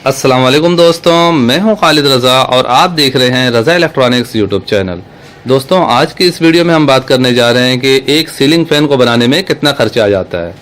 अस्सलाम वालेकुम दोस्तों, मैं हूं खालिद रज़ा और आप देख रहे हैं रज़ा इलेक्ट्रॉनिक्स यूट्यूब चैनल। दोस्तों, आज की इस वीडियो में हम बात करने जा रहे हैं कि एक सीलिंग फ़ैन को बनाने में कितना खर्चा आ जाता है।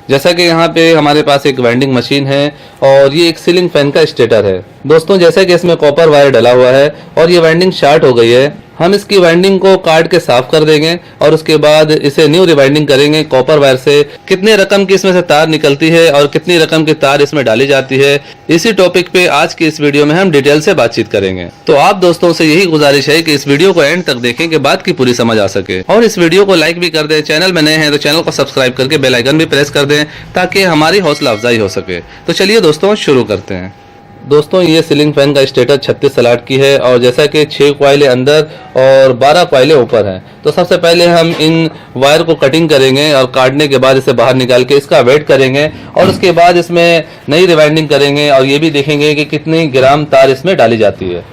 जैसा कि यहाँ पे हमारे पास एक वेंडिंग मशीन है और ये एक सीलिंग फ़ैन का स्टेटर है। दोस्तों, जैसा कि इसमें कॉपर वायर डला हुआ है और ये वाइंडिंग शार्ट हो गई है, हम इसकी वाइंडिंग को काट के साफ कर देंगे और उसके बाद इसे न्यू रिवाइंडिंग करेंगे कॉपर वायर से। कितने रकम की इसमें से तार निकलती है और कितनी रकम की तार इसमें डाली जाती है, इसी टॉपिक पे आज की इस वीडियो में हम डिटेल से बातचीत करेंगे। तो आप दोस्तों से यही गुजारिश है कि इस वीडियो को एंड तक देखें कि बात की पूरी समझ आ सके और इस वीडियो को लाइक भी कर दें। चैनल में नए हैं तो चैनल को सब्सक्राइब करके बेल आइकन भी प्रेस कर दें ताकि हमारी हौसला अफजाई हो सके। तो चलिए दोस्तों, शुरू करते हैं। दोस्तों, ये सीलिंग फैन का स्टेटर 36 स्लॉट की है और जैसा कि 6 कॉइलें अंदर और 12 कॉइलें ऊपर हैं। तो सबसे पहले हम इन वायर को कटिंग करेंगे और काटने के बाद इसे बाहर निकाल के इसका वेट करेंगे और उसके बाद इसमें नई रिवाइंडिंग करेंगे और ये भी देखेंगे कि कितनी ग्राम तार इसमें डाली जाती है।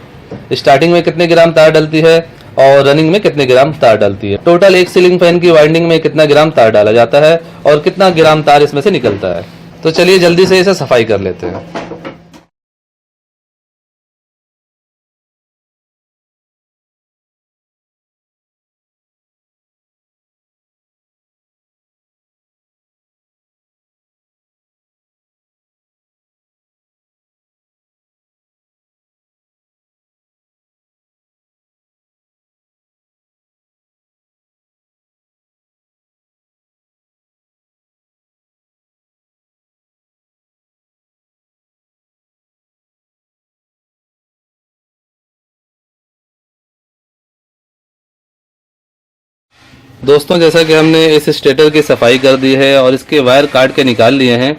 स्टार्टिंग में कितने ग्राम तार डलती है और रनिंग में कितने ग्राम तार डलती है। टोटल एक सीलिंग फैन की वाइंडिंग में कितना ग्राम तार डाला जाता है और कितना ग्राम तार इसमें से निकलता है। तो चलिए जल्दी से इसे सफाई कर लेते हैं। दोस्तों, जैसा कि हमने इस स्टेटर की सफाई कर दी है और इसके वायर काट के निकाल लिए हैं।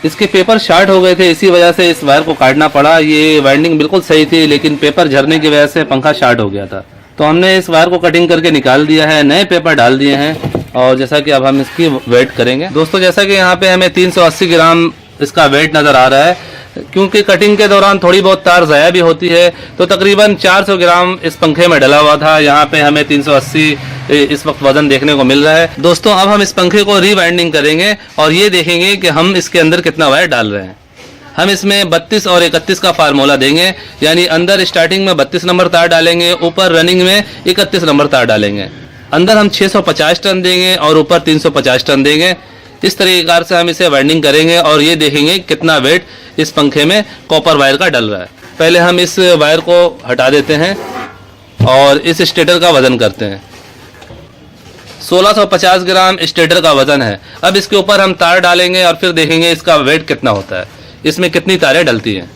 इसके पेपर शार्ट हो गए थे, इसी वजह से इस वायर को काटना पड़ा। ये वाइंडिंग बिल्कुल सही थी लेकिन पेपर झरने की वजह से पंखा शार्ट हो गया था। तो हमने इस वायर को कटिंग करके निकाल दिया है, नए पेपर डाल दिए हैं और जैसा कि अब हम इसकी वेट करेंगे। दोस्तों, जैसा कि यहाँ पे हमें 380 ग्राम इसका वेट नज़र आ रहा है। क्योंकि कटिंग के दौरान थोड़ी बहुत तार ज़ाया भी होती है तो तकरीबन 400 ग्राम इस पंखे में डला हुआ था। यहाँ पे हमें 380 इस वक्त वजन देखने को मिल रहा है। दोस्तों, अब हम इस पंखे को रीवाइंडिंग करेंगे और ये देखेंगे कि हम इसके अंदर कितना वायर डाल रहे हैं। हम इसमें 32 और 31 का फार्मूला देंगे, यानी अंदर स्टार्टिंग में 32 नंबर तार डालेंगे, ऊपर रनिंग में 31 नंबर तार डालेंगे। अंदर हम 650 टन देंगे और ऊपर 350 टन देंगे। इस तरीके से हम इसे वाइंडिंग करेंगे और ये देखेंगे कितना वेट इस पंखे में कॉपर वायर का डल रहा है। पहले हम इस वायर को हटा देते हैं और इस स्टेटर का वजन करते हैं। 1650 ग्राम स्टेटर का वजन है। अब इसके ऊपर हम तार डालेंगे और फिर देखेंगे इसका वेट कितना होता है, इसमें कितनी तारें डलती हैं।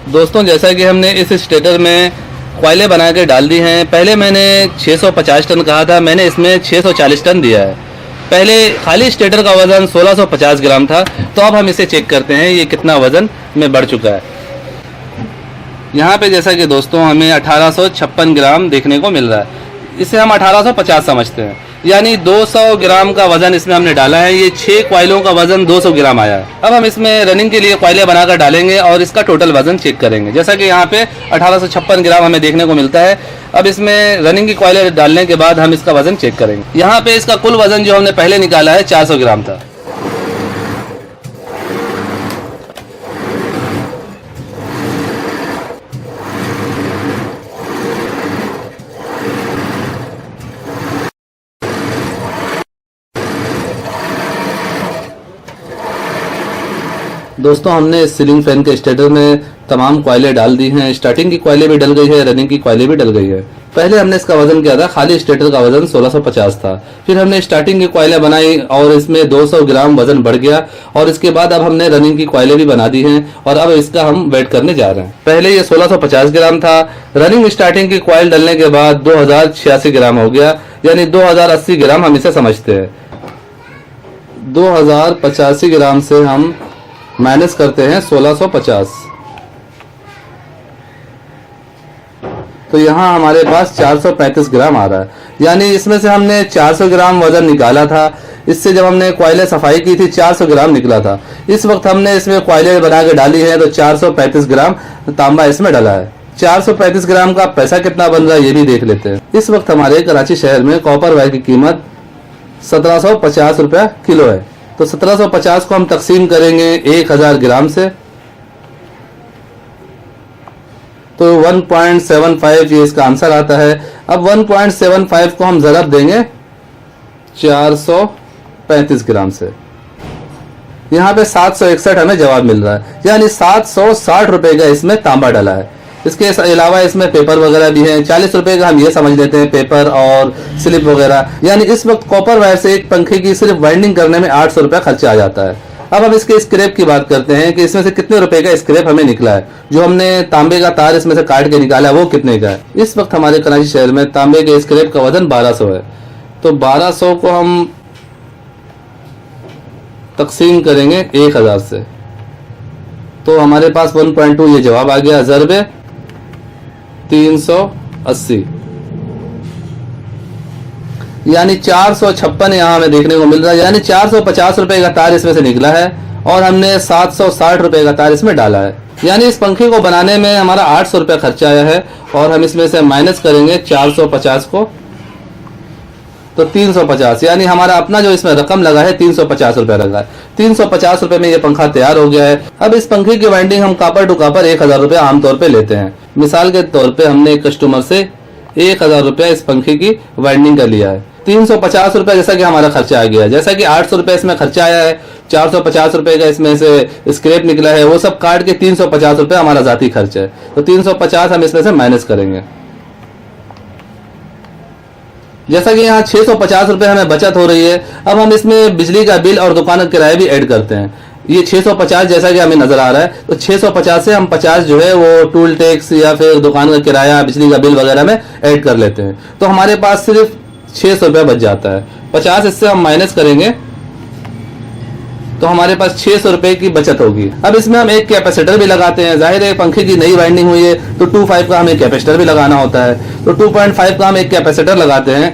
दोस्तों, जैसा कि हमने इस स्टेटर में कॉइलें बना के डाल दी हैं। पहले मैंने 650 टन कहा था, मैंने इसमें 640 टन दिया है। पहले खाली स्टेटर का वज़न 1650 ग्राम था। तो अब हम इसे चेक करते हैं ये कितना वज़न में बढ़ चुका है। यहाँ पे जैसा कि दोस्तों हमें 1856 ग्राम देखने को मिल रहा है। इसे हम 1850 समझते हैं, यानी 200 ग्राम का वजन इसमें हमने डाला है। ये 6 कॉइलों का वजन 200 ग्राम आया है। अब हम इसमें रनिंग के लिए कॉइलें बनाकर डालेंगे और इसका टोटल वजन चेक करेंगे। जैसा कि यहाँ पे 1856 ग्राम हमें देखने को मिलता है। अब इसमें रनिंग की कॉइलें डालने के बाद हम इसका वजन चेक करेंगे। यहाँ पे इसका कुल वजन जो हमने पहले निकाला है 400 ग्राम था। दोस्तों, हमने इस सीलिंग फैन के स्टेटर में तमाम कॉइलें डाल दी हैं। स्टार्टिंग की कॉइलें भी डल गई है, रनिंग की कॉइलें भी डल गई है। पहले हमने इसका वजन किया था, खाली स्टेटर का वजन 1650 था। फिर हमने स्टार्टिंग की कॉइलें बनाई और इसमें 200 ग्राम वजन बढ़ गया और इसके बाद अब हमने रनिंग की कॉइलें भी बना दी हैं और अब इसका हम वेट करने जा रहे हैं। पहले ये 1650 ग्राम था, रनिंग स्टार्टिंग की कॉइल डलने के बाद 2086 ग्राम हो गया, यानी 2080 ग्राम हम इसे समझते हैं। 2085 ग्राम से हम माइनस करते हैं 1650, तो यहाँ हमारे पास 435 ग्राम आ रहा है। यानी इसमें से हमने 400 ग्राम वजन निकाला था। इससे जब हमने कॉइलें सफाई की थी 400 ग्राम निकला था। इस वक्त हमने इसमें कॉइलें बना के डाली है तो 435 ग्राम तांबा इसमें डला है। 435 ग्राम का पैसा कितना बन रहा है ये भी देख लेते हैं। इस वक्त हमारे कराची शहर में कॉपर वायर की कीमत 1750 रुपया किलो है। तो 1750 को हम तकसीम करेंगे 1000 ग्राम से, तो 1.75 ये इसका आंसर आता है। अब 1.75 को हम ज़रब देंगे 435 ग्राम से, यहाँ पे 761 हमें जवाब मिल रहा है, यानी 760 रुपए का इसमें तांबा डला है। इसके अलावा इसमें पेपर वगैरह भी हैं, 40 रुपए का हम ये समझ लेते हैं, पेपर और स्लिप वगैरह। यानी इस वक्त कॉपर वायर से एक पंखे की सिर्फ वाइंडिंग करने में 800 रुपया खर्चा आ जाता है। अब हम इसके स्क्रैप की बात करते हैं कि इसमें से कितने रुपए का स्क्रैप हमें निकला है। जो हमने तांबे का तार इसमें से काट के निकाला है वो कितने का है। इस वक्त हमारे कराची शहर में तांबे के स्क्रैप का वजन 1200 है। तो 1200 को हम तकसीम करेंगे 1000 से, तो हमारे पास 1.2 ये जवाब आ गया, ज़रबे 380, यानी 456 यहाँ हमें देखने को मिल रहा है। यानी 450 रुपए का तार इसमें से निकला है और हमने 760 रुपए का तार इसमें डाला है। यानी इस पंखे को बनाने में हमारा 800 रुपया खर्चा आया है और हम इसमें से माइनस करेंगे 450 को, तो 350, यानी हमारा अपना जो इसमें रकम लगा है 350 रुपया लगा है। 350 रुपए में ये पंखा तैयार हो गया है। अब इस पंखे की वाइंडिंग हम कापर टू कापर 1000 रुपया आमतौर पे लेते हैं। मिसाल के तौर पे हमने एक कस्टमर से 1000 रुपया इस पंखे की वाइंडिंग का लिया है। 350 रुपया जैसा कि हमारा खर्चा आ गया है, जैसा कि 800 रुपया इसमें खर्चा आया है, 450 रुपए का इसमें से स्क्रैप निकला है, वो सब काट के 350 रुपया हमारा जाती खर्च है। तो 350 हम इसमें से माइनस करेंगे। जैसा कि यहाँ 650 रुपए हमें बचत हो रही है। अब हम इसमें बिजली का बिल और दुकान का किराया भी ऐड करते हैं। ये 650 जैसा कि हमें नजर आ रहा है, तो 650 से हम 50 जो है वो टूल टैक्स या फिर दुकान का किराया, बिजली का बिल वगैरह में ऐड कर लेते हैं। तो हमारे पास सिर्फ 600 रुपया बच जाता है। 50 इससे हम माइनस करेंगे तो हमारे पास 600 रुपए की बचत होगी। अब इसमें हम एक कैपेसिटर भी लगाते हैं। जाहिर है पंखे की नई वाइंडिंग हुई है तो 2.5 का हमें कैपेसिटर भी लगाना होता है। तो 2.5 का हम एक कैपेसिटर लगाते हैं।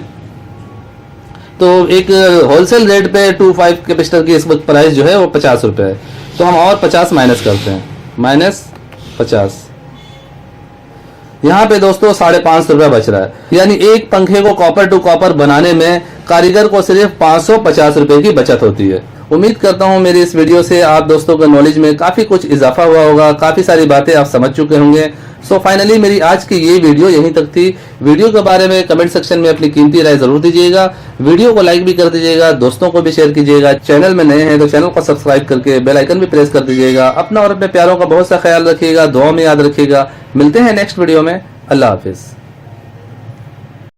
तो एक होलसेल रेट पे 2.5 कैपेसिटर की इस वक्त प्राइस जो है वो 50 रुपए है। तो हम और 50 माइनस करते हैं, -50। यहाँ पे दोस्तों 550 रुपया बच रहा है। यानी एक पंखे को कॉपर टू कॉपर बनाने में कारीगर को सिर्फ 550 रुपए की बचत होती है। उम्मीद करता हूँ मेरी इस वीडियो से आप दोस्तों के नॉलेज में काफी कुछ इजाफा हुआ होगा, काफी सारी बातें आप समझ चुके होंगे। सो फाइनली मेरी आज की ये वीडियो यहीं तक थी। वीडियो के बारे में कमेंट सेक्शन में अपनी कीमती राय जरूर दीजिएगा। वीडियो को लाइक भी कर दीजिएगा, दोस्तों को भी शेयर कीजिएगा। चैनल में नए हैं तो चैनल को सब्सक्राइब करके बेल आइकन भी प्रेस कर दीजिएगा। अपना और अपने प्यारों का बहुत सा ख्याल रखिएगा, दुआ में याद रखिएगा। मिलते हैं नेक्स्ट वीडियो में। अल्लाह हाफिज।